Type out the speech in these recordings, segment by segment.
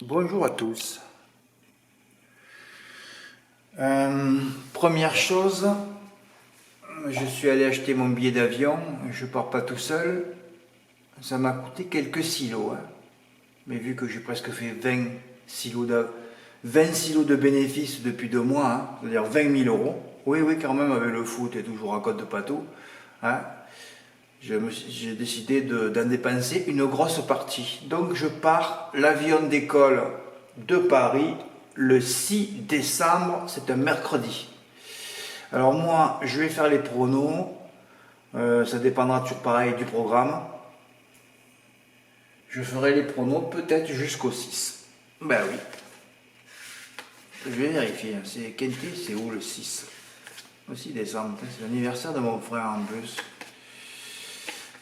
Bonjour à tous. Première chose, je suis allé acheter mon billet d'avion. Je pars pas tout seul. Ça m'a coûté quelques silos, hein. Mais vu que j'ai presque fait 20 silos de bénéfices depuis 2 mois, hein, c'est-à-dire 20 000 euros. Oui, quand même, avec le foot et toujours à côte de Patou, hein, j'ai décidé d'en dépenser une grosse partie. Donc je pars, l'avion décolle de Paris le 6 décembre, c'est un mercredi. Alors moi, je vais faire les pronos, ça dépendra toujours pareil du programme. Je ferai les pronos peut-être jusqu'au 6. Ben oui. Je vais vérifier, c'est Kenté, c'est où le 6? Le 6 décembre, c'est l'anniversaire de mon frère en plus.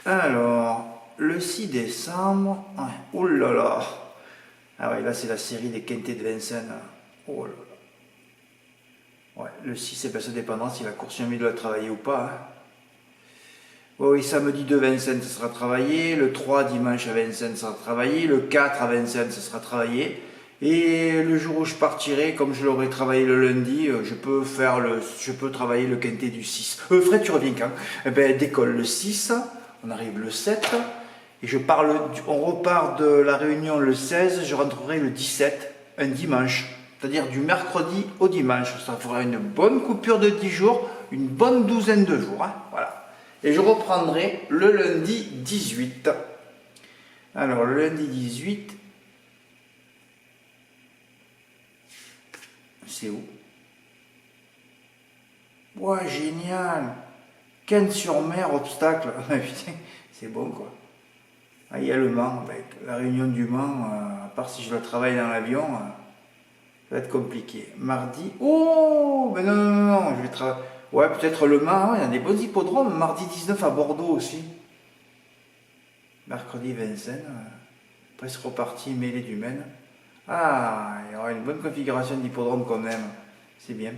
Alors, le 6 décembre, oh là là. Ah ouais, là c'est la série des Quintet de Vincennes. Oh là là. Ouais, le 6, c'est pas ça dépendant si la course jamais doit travailler ou pas. Hein. Oui, samedi de Vincennes, ça sera travaillé. Le 3, dimanche à Vincennes, ça sera travaillé. Le 4 à Vincennes, ça sera travaillé. Et le jour où je partirai, comme je l'aurai travaillé le lundi, je peux travailler le Quintet du 6. Fred, tu reviens quand? Eh ben, décolle le 6, on arrive le 7. Et on repart de la réunion le 16, je rentrerai le 17, un dimanche. C'est-à-dire du mercredi au dimanche. Ça fera une bonne coupure de 10 jours, une bonne douzaine de jours. Hein, voilà. Et je reprendrai le lundi 18. Alors, le lundi 18, c'est où? Ouais, génial! Cannes-sur-Mer, obstacle. Putain, c'est bon quoi. Ah, il y a le Mans, avec la réunion du Mans, à part si je le travaille dans l'avion, ça va être compliqué. Mardi, oh, mais non, je vais travailler. Ouais, peut-être le Mans, il y a des bons hippodromes. Mardi 19 à Bordeaux aussi. Mercredi Vincennes, presque reparti, mêlée du Maine. Ah, il y aura une bonne configuration d'hippodrome quand même, c'est bien.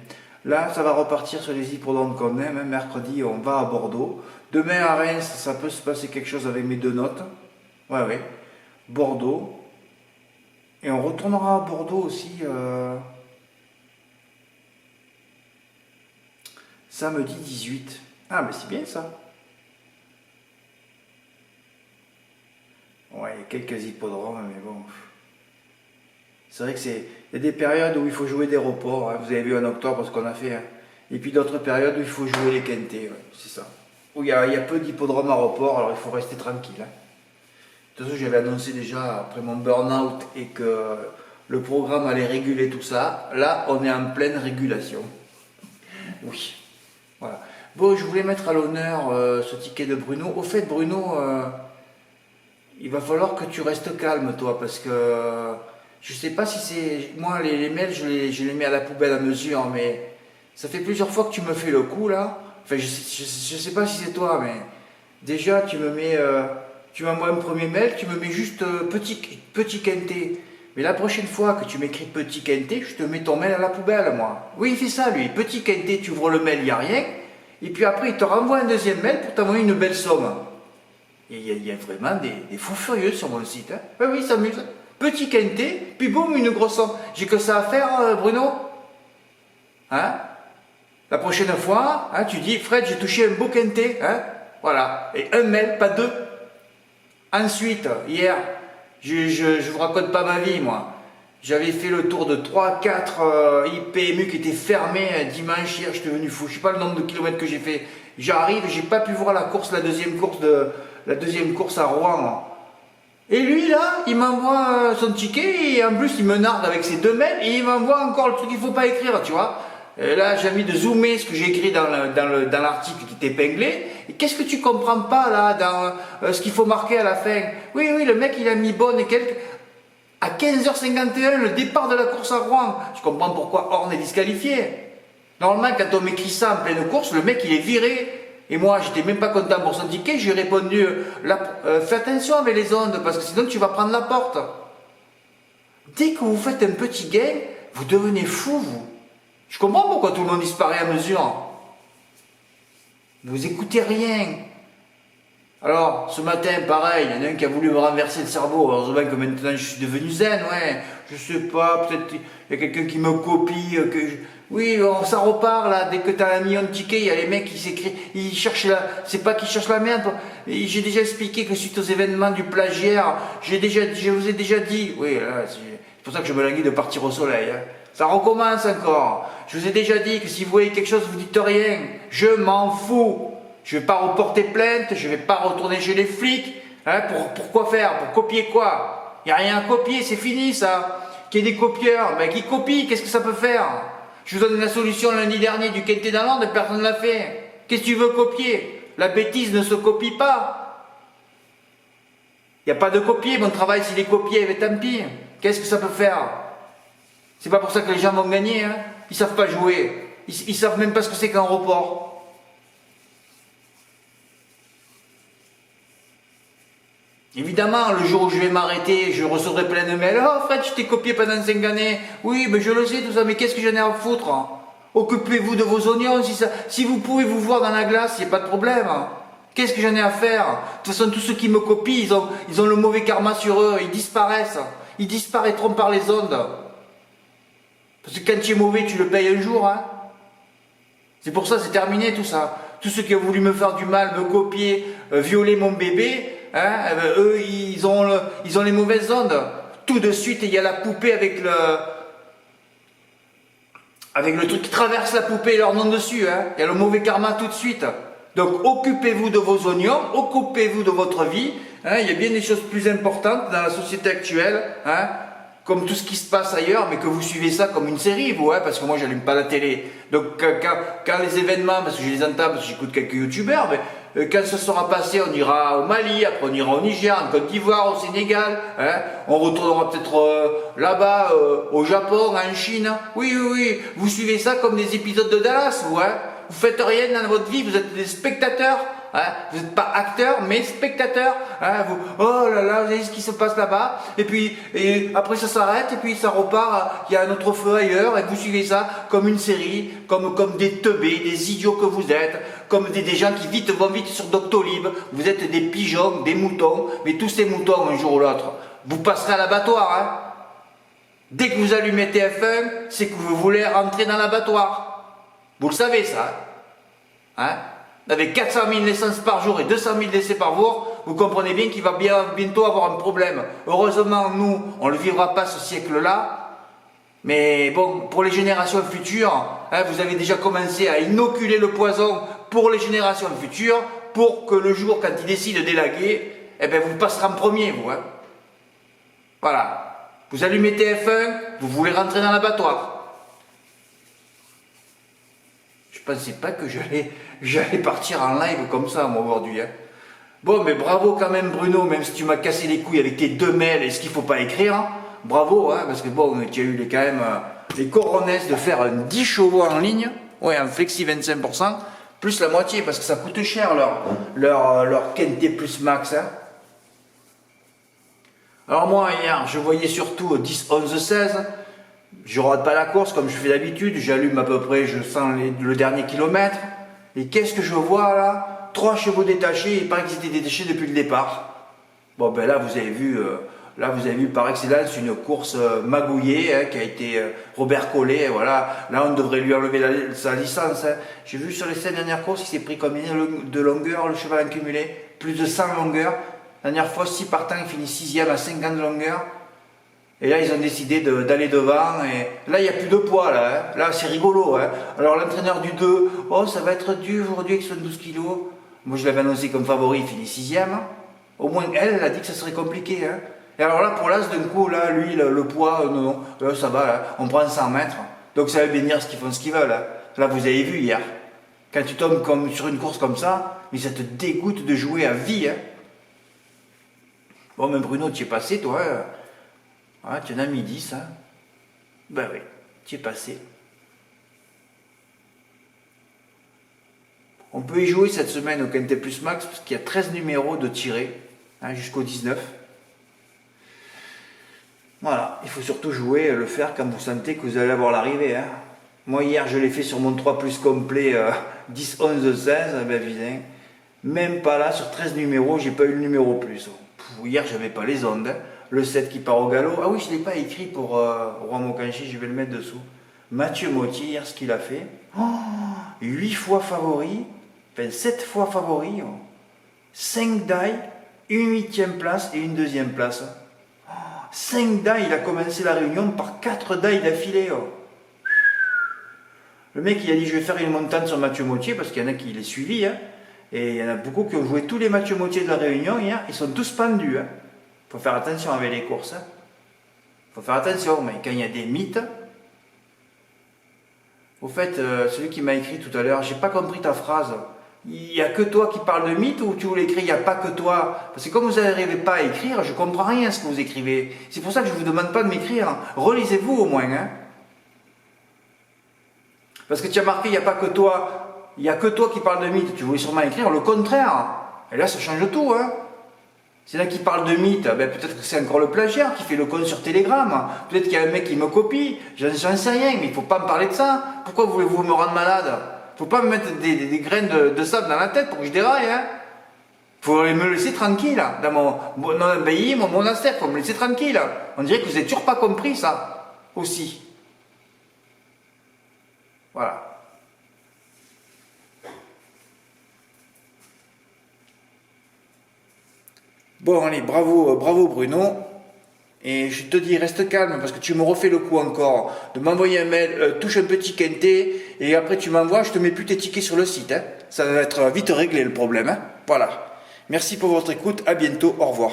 Là, ça va repartir sur les hippodromes quand même. Hein. Mercredi, on va à Bordeaux. Demain à Reims, ça peut se passer quelque chose avec mes 2 notes. Ouais. Bordeaux. Et on retournera à Bordeaux aussi samedi 18. Ah, mais c'est bien ça. Ouais, il y a quelques hippodromes, mais bon. C'est vrai que il y a des périodes où il faut jouer des reports. Hein. Vous avez vu en octobre ce qu'on a fait. Hein. Et puis d'autres périodes où il faut jouer les quintés. Ouais, c'est ça. Où il y a peu d'hippodromes à report, alors il faut rester tranquille. Hein. De toute façon, j'avais annoncé déjà après mon burn-out et que le programme allait réguler tout ça. Là, on est en pleine régulation. Oui. Voilà. Bon, je voulais mettre à l'honneur ce ticket de Bruno. Au fait, Bruno, il va falloir que tu restes calme, toi, parce que je sais pas si c'est. Moi, les mails, je les mets à la poubelle à mesure, mais ça fait plusieurs fois que tu me fais le coup, là. Enfin, je sais pas si c'est toi, mais déjà, tu me mets. Tu m'envoies un premier mail, tu me mets juste petit quintet. Mais la prochaine fois que tu m'écris petit quintet, je te mets ton mail à la poubelle, moi. Oui, il fait ça, lui. Petit quintet, tu ouvres le mail, il n'y a rien. Et puis après, il te renvoie un deuxième mail pour t'envoyer une belle somme. Et il y a vraiment des fous furieux sur mon site. Hein. Oui, il s'amuse. Petit quintet, puis boum, une grosse somme. J'ai que ça à faire, Bruno. Hein? La prochaine fois, hein, tu dis, Fred, j'ai touché un beau quintet. Hein? Voilà. Et un mail, pas deux. Ensuite, hier, je vous raconte pas ma vie, moi. J'avais fait le tour de 3-4 IPMU qui étaient fermés dimanche. Hier, j'étais venu fou. Je sais pas le nombre de kilomètres que j'ai fait. J'arrive, j'ai pas pu voir la deuxième course à Rouen. Et lui, là, il m'envoie son ticket et en plus, il me narde avec ses 2 mails et il m'envoie encore le truc qu'il faut pas écrire, tu vois. Et là, j'ai envie de zoomer ce que j'ai écrit dans l'article qui est épinglé. Et qu'est-ce que tu comprends pas, là, dans ce qu'il faut marquer à la fin? Oui, le mec, il a mis bonne et quelques... À 15h51, le départ de la course à Rouen. Je comprends pourquoi Horn est disqualifié. Normalement, quand on m'écrit ça en pleine course, le mec, il est viré. Et moi, j'étais même pas content pour son ticket. J'ai répondu, fais attention avec les ondes, parce que sinon, tu vas prendre la porte. Dès que vous faites un petit gain, vous devenez fou, vous. Je comprends pourquoi tout le monde disparaît à mesure. Vous écoutez rien. Alors, ce matin, pareil, il y en a un qui a voulu me renverser le cerveau. Heureusement que maintenant je suis devenu zen, ouais. Je sais pas, peut-être il y a quelqu'un qui me copie, Oui, ça repart là, dès que t'as un million de tickets, il y a les mecs qui s'écrivent, ils cherchent c'est pas qu'ils cherchent la merde. J'ai déjà expliqué que suite aux événements du plagiaire, je vous ai déjà dit, oui, là, c'est pour ça que je me languis de partir au soleil, hein. Ça recommence encore. Je vous ai déjà dit que si vous voyez quelque chose, vous dites rien. Je m'en fous. Je ne vais pas reporter plainte, je ne vais pas retourner chez les flics. Hein, pour quoi faire? Pour copier quoi? Il n'y a rien à copier, c'est fini ça. Qu'il y ait des copieurs, ben qui copient, qu'est-ce que ça peut faire? Je vous donne la solution lundi dernier du Quintet dans l'Ordre, personne ne l'a fait. Qu'est-ce que tu veux copier? La bêtise ne se copie pas. Il n'y a pas de copier, mon travail s'il est copié, mais tant pis. Qu'est-ce que ça peut faire? C'est pas pour ça que les gens vont gagner, hein. Ils savent pas jouer. Ils savent même pas ce que c'est qu'un report. Évidemment, le jour où je vais m'arrêter, je recevrai plein de mails. Oh Fred, je t'ai copié pendant 5 années. Oui, mais je le sais tout ça, mais qu'est-ce que j'en ai à foutre? Occupez-vous de vos oignons, si vous pouvez vous voir dans la glace, il n'y a pas de problème. Qu'est-ce que j'en ai à faire? De toute façon, tous ceux qui me copient, ils ont le mauvais karma sur eux, ils disparaissent. Ils disparaîtront par les ondes. Parce que quand tu es mauvais, tu le payes un jour. Hein. C'est pour ça, c'est terminé tout ça. Tous ceux qui ont voulu me faire du mal, me copier, violer mon bébé, hein, eux, ils ont les mauvaises ondes. Tout de suite, il y a la poupée avec le truc qui traverse la poupée et leur nom dessus. Hein. Il y a le mauvais karma tout de suite. Donc, occupez-vous de vos oignons, occupez-vous de votre vie. Hein. Il y a bien des choses plus importantes dans la société actuelle. Hein. Comme tout ce qui se passe ailleurs, mais que vous suivez ça comme une série, vous, hein, parce que moi, j'allume pas la télé. Donc, quand les événements, parce que je les entends, parce que j'écoute quelques youtubeurs, mais quand ça sera passé, on ira au Mali, après on ira au Niger, en Côte d'Ivoire, au Sénégal, hein, on retournera peut-être là-bas, au Japon, en Chine. Oui, oui, oui, vous suivez ça comme des épisodes de Dallas, vous, hein. Vous faites rien dans votre vie, vous êtes des spectateurs. Hein, vous n'êtes pas acteur, mais spectateur. Hein, oh là là, vous voyez ce qui se passe là-bas. Et après ça s'arrête, et puis ça repart. Il y a un autre feu ailleurs, et vous suivez ça comme une série, comme des teubés, des idiots que vous êtes, comme des gens qui vont vite sur Doctolib. Vous êtes des pigeons, des moutons, mais tous ces moutons, un jour ou l'autre, vous passerez à l'abattoir. Hein. Dès que vous allumez TF1, c'est que vous voulez rentrer dans l'abattoir. Vous le savez ça. Hein. Avec 400 000 naissances par jour et 200 000 décès par jour, vous comprenez bien qu'il va bientôt avoir un problème. Heureusement, nous, on ne le vivra pas ce siècle-là. Mais bon, pour les générations futures, hein, vous avez déjà commencé à inoculer le poison pour les générations futures, pour que le jour, quand ils décident d'élaguer, eh ben, vous passerez en premier, vous. Hein. Voilà. Vous allumez TF1, vous voulez rentrer dans l'abattoir. Je pensais pas que j'allais partir en live comme ça, moi, aujourd'hui. Hein. Bon, mais bravo quand même, Bruno, même si tu m'as cassé les couilles avec tes 2 mails et ce qu'il faut pas écrire. Hein. Bravo, hein, parce que bon, tu as eu quand même les coronesses de faire un 10 chevaux en ligne, ouais, en flexi 25%, plus la moitié, parce que ça coûte cher leur Quintet plus max. Hein. Alors moi, hier, je voyais surtout 10, 11, 16. Je rate pas la course comme je fais d'habitude, j'allume à peu près, je sens le dernier kilomètre. Et qu'est-ce que je vois là? 3 chevaux détachés, il paraît qu'ils étaient détachés depuis le départ. Bon ben là vous avez vu par excellence une course magouillée hein, qui a été Robert Collet, voilà. Là on devrait lui enlever sa licence. Hein. J'ai vu sur les 5 dernières courses, il s'est pris combien de longueur le cheval en cumulé? Plus de 100 longueurs. La dernière fois, 6 partants, il finit 6e à 50 longueurs. Et là, ils ont décidé d'aller devant. Et là, il n'y a plus de poids. Là, hein. Là c'est rigolo. Hein. Alors, l'entraîneur du 2, oh, ça va être dur aujourd'hui avec 72 kilos. Moi, je l'avais annoncé comme favori, il finit 6e. Au moins, elle a dit que ça serait compliqué. Hein. Et alors là, pour l'As, d'un coup, là, lui, le poids, non, là, ça va. Là. On prend 100 mètres. Donc, ça veut bien dire ce qu'ils font, ce qu'ils veulent. Hein. Là, vous avez vu hier. Quand tu tombes comme sur une course comme ça, mais ça te dégoûte de jouer à vie. Hein. Bon, mais Bruno, tu es passé, toi. Hein. Ah, tu en as mis 10, hein? Ben oui, tu es passé. On peut y jouer cette semaine au Quintet Plus Max parce qu'il y a 13 numéros de tirés hein, jusqu'au 19. Voilà, il faut surtout jouer, le faire quand vous sentez que vous allez avoir l'arrivée. Hein. Moi hier je l'ai fait sur mon 3 plus complet 10, 11, 16, ben vilain. Même pas là, sur 13 numéros, j'ai pas eu le numéro plus. Hier, j'avais pas les ondes. Hein. Le 7 qui part au galop. Ah oui, je l'ai pas écrit pour Roi Mokanchi, je vais le mettre dessous. Mathieu Mottier, hier, ce qu'il a fait. Oh, 8 fois favori, enfin 7 fois favori. 5 die, une 8e place et une 2e place. 5 die, il a commencé la réunion par 4 die d'affilée. Le mec, il a dit, je vais faire une montagne sur Mathieu Mottier, parce qu'il y en a qui l'ont suivi. Hein. Et il y en a beaucoup qui ont joué tous les Mathieu Mottier de la réunion hier. Ils sont tous pendus. Hein. Faut faire attention avec les courses. Hein. Faut faire attention, mais quand il y a des mythes. Au fait, celui qui m'a écrit tout à l'heure, j'ai pas compris ta phrase. Il n'y a que toi qui parles de mythe ou tu voulais écrire il n'y a pas que toi? Parce que comme vous n'arrivez pas à écrire, je comprends rien à ce que vous écrivez. C'est pour ça que je ne vous demande pas de m'écrire. Relisez-vous au moins. Hein. Parce que tu as marqué il n'y a pas que toi. Il n'y a que toi qui parles de mythe. Tu voulais sûrement écrire le contraire. Et là, ça change tout. Hein. C'est là qui parle de mythe, ben peut-être que c'est encore le plagiat qui fait le con sur Telegram. Peut-être qu'il y a un mec qui me copie. J'en sais rien, mais il ne faut pas me parler de ça. Pourquoi voulez-vous me rendre malade? Il ne faut pas me mettre des graines de sable dans la tête pour que je déraille. Hein. Faut me laisser tranquille dans mon abbaye, mon monastère. Faut me laisser tranquille. On dirait que vous n'avez toujours pas compris ça aussi. Voilà. Bon, allez, bravo, bravo Bruno. Et je te dis, reste calme parce que tu me refais le coup encore de m'envoyer un mail, touche un petit quintet, et après tu m'envoies, je te mets plus tes tickets sur le site. Hein. Ça va être vite réglé le problème. Hein. Voilà. Merci pour votre écoute, à bientôt, au revoir.